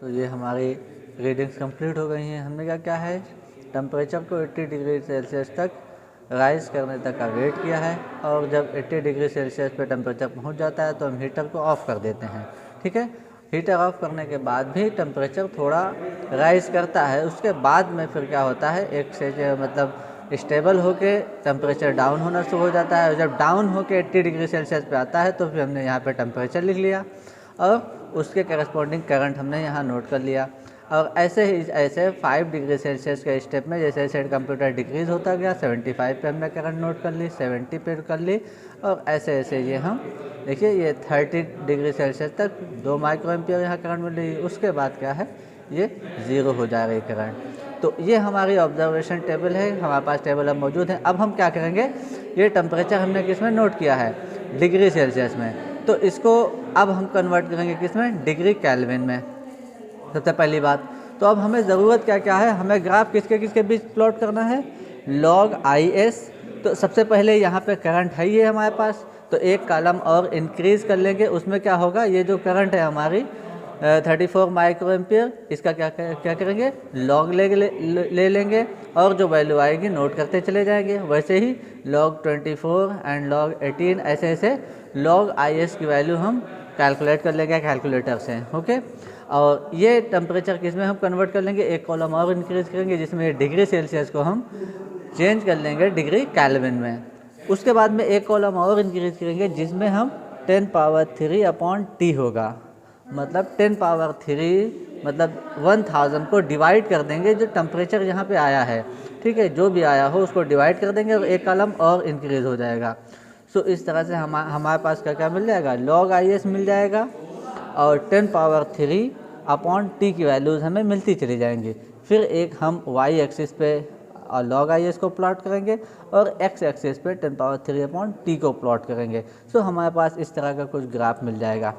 तो ये हमारी रीडिंग्स कंप्लीट हो गई हैं। हमने क्या क्या है, टेम्परेचर को 80 डिग्री सेल्सियस तक राइज़ करने तक का वेट किया है, और जब 80 डिग्री सेल्सियस पे टेम्परेचर पहुंच जाता है तो हम हीटर को ऑफ़ कर देते हैं। ठीक है, हीटर ऑफ करने के बाद भी टेम्परेचर थोड़ा राइज़ करता है, उसके बाद में फिर क्या होता है, एक से मतलब स्टेबल होके टेम्परेचर डाउन होना शुरू हो जाता है, और जब डाउन होके 80 डिग्री सेल्सियस पे आता है तो फिर हमने यहाँ पे टेम्परेचर लिख लिया और उसके करस्पॉन्डिंग करंट हमने यहाँ नोट कर लिया। और ऐसे ही ऐसे 5 डिग्री सेल्सियस के स्टेप में जैसे जैसे कंप्यूटर डिक्रीज़ होता गया, 75 पे हमने करंट नोट कर ली, 70 पे कर ली, और ऐसे ऐसे ये हम देखिए ये 30 डिग्री सेल्सियस तक 2 माइक्रो एम्पियर यहाँ करंट मिल रही है। उसके बाद क्या है, ये 0 हो जा रही करंट। तो ये हमारी ऑब्जर्वेशन टेबल है, हमारे पास टेबल अब मौजूद है। अब हम क्या करेंगे, ये टेम्परेचर हमने किस में नोट किया है, डिग्री सेल्सियस में, तो इसको अब हम कन्वर्ट करेंगे किस में, डिग्री केल्विन में, सबसे पहली बात। तो अब हमें ज़रूरत क्या क्या है, हमें ग्राफ किसके किसके बीच प्लॉट करना है, लॉग आई एस। तो सबसे पहले यहाँ पे करंट है ये हमारे पास, तो एक कॉलम और इंक्रीज़ कर लेंगे, उसमें क्या होगा, ये जो करंट है हमारी 34 माइक्रो एम्पियर, इसका क्या करेंगे, लॉग ले लेंगे, और जो वैल्यू आएगी नोट करते चले जाएंगे। वैसे ही लॉग 24 एंड लॉग 18 ऐसे ऐसे लॉग आई एस की वैल्यू हम कैलकुलेट कर लेंगे कैलकुलेटर से। ओके, और ये टेम्परेचर किस में हम कन्वर्ट कर लेंगे, एक कॉलम और इंक्रीज़ करेंगे जिसमें डिग्री सेल्सियस को हम चेंज कर लेंगे डिग्री केल्विन में। उसके बाद में एक कॉलम और इंक्रीज़ करेंगे जिसमें हम 10 पावर 3 अपॉन टी होगा, मतलब 10 पावर 3 मतलब 1000 को डिवाइड कर देंगे जो टेम्परेचर यहाँ पे आया है। ठीक है, जो भी आया हो उसको डिवाइड कर देंगे और एक कॉलम और इंक्रीज़ हो जाएगा। सो इस तरह से हमारे पास क्या क्या मिल जाएगा, लॉग आई एस मिल जाएगा, और 10 पावर 3 अपॉन टी की वैल्यूज़ हमें मिलती चली जाएंगी। फिर एक हम वाई एक्सिस पे लॉग आई एस को प्लॉट करेंगे और एक्स एक्सिस पे 10 पावर 3 अपॉन टी को प्लॉट करेंगे। सो हमारे पास इस तरह का कुछ ग्राफ मिल जाएगा।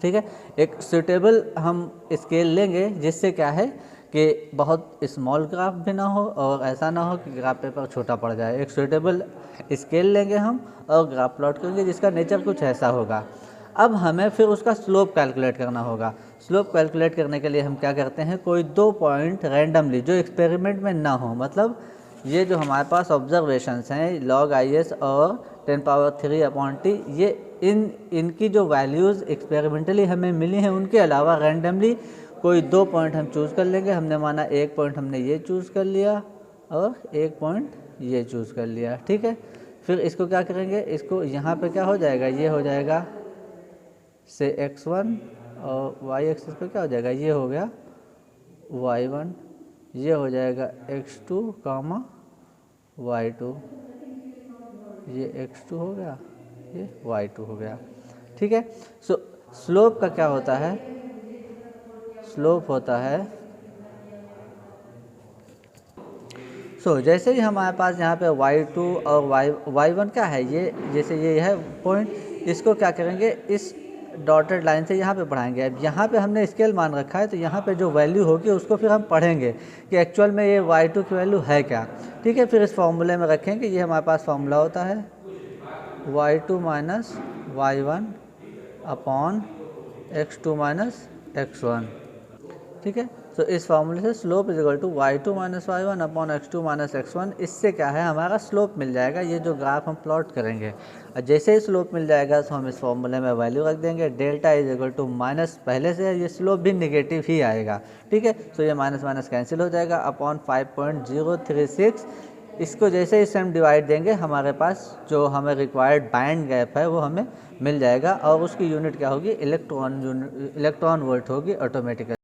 ठीक है, एक सूटेबल हम स्केल लेंगे जिससे क्या है कि बहुत स्मॉल ग्राफ भी ना हो और ऐसा ना हो कि ग्राफ पेपर छोटा पड़ जाए। एक सूटेबल स्केल लेंगे हम और ग्राफ प्लॉट करेंगे जिसका नेचर कुछ ऐसा होगा। अब हमें फिर उसका स्लोप कैलकुलेट करना होगा। स्लोप कैलकुलेट करने के लिए हम क्या करते हैं, कोई 2 पॉइंट रैंडमली जो एक्सपेरिमेंट में ना हो, मतलब ये जो हमारे पास ऑब्जर्वेशंस हैं लॉग आई एस और 10 पावर 3 अपॉन टी, ये इनकी जो वैल्यूज़ एक्सपेरिमेंटली हमें मिली हैं उनके अलावा रैंडमली कोई 2 पॉइंट हम चूज़ कर लेंगे। हमने माना एक पॉइंट हमने ये चूज़ कर लिया और एक पॉइंट ये चूज़ कर लिया। ठीक है, फिर इसको क्या करेंगे, इसको यहाँ पे क्या हो जाएगा, ये हो जाएगा से x1, और y एक्सिस पे क्या हो जाएगा, ये हो गया y1, ये हो जाएगा x2 कामा y2, ये x2 हो गया, ये y2 हो गया। ठीक है, सो स्लोप का क्या होता है, स्लोप होता है जैसे ही हमारे पास यहाँ पे y2 और y1 क्या है, ये जैसे ये है पॉइंट, इसको क्या करेंगे, इस डॉटेड लाइन से यहाँ पे बढ़ाएंगे। अब यहाँ पे हमने स्केल मान रखा है तो यहाँ पे जो वैल्यू होगी उसको फिर हम पढ़ेंगे कि एक्चुअल में ये y2 की वैल्यू है क्या। ठीक है, फिर इस फॉर्मूले में रखेंगे, ये हमारे पास फॉर्मूला होता है y2 minus y1 upon x2 minus x1। ठीक है, तो इस फार्मूले से slope is equal to y2 minus y1 upon x2 minus x1। इससे क्या है, हमारा स्लोप मिल जाएगा, ये जो ग्राफ हम प्लॉट करेंगे। और जैसे ही स्लोप मिल जाएगा तो हम इस फॉर्मूले में वैल्यू रख देंगे, delta is equal to minus, पहले से ये स्लोप भी निगेटिव ही आएगा। ठीक है, तो ये माइनस माइनस कैंसिल हो जाएगा अपॉन 5.036। इसको जैसे ही हम डिवाइड देंगे हमारे पास जो हमें रिक्वायर्ड बैंड गैप है वो हमें मिल जाएगा, और उसकी यूनिट क्या होगी, इलेक्ट्रॉन वोल्ट होगी ऑटोमेटिकली।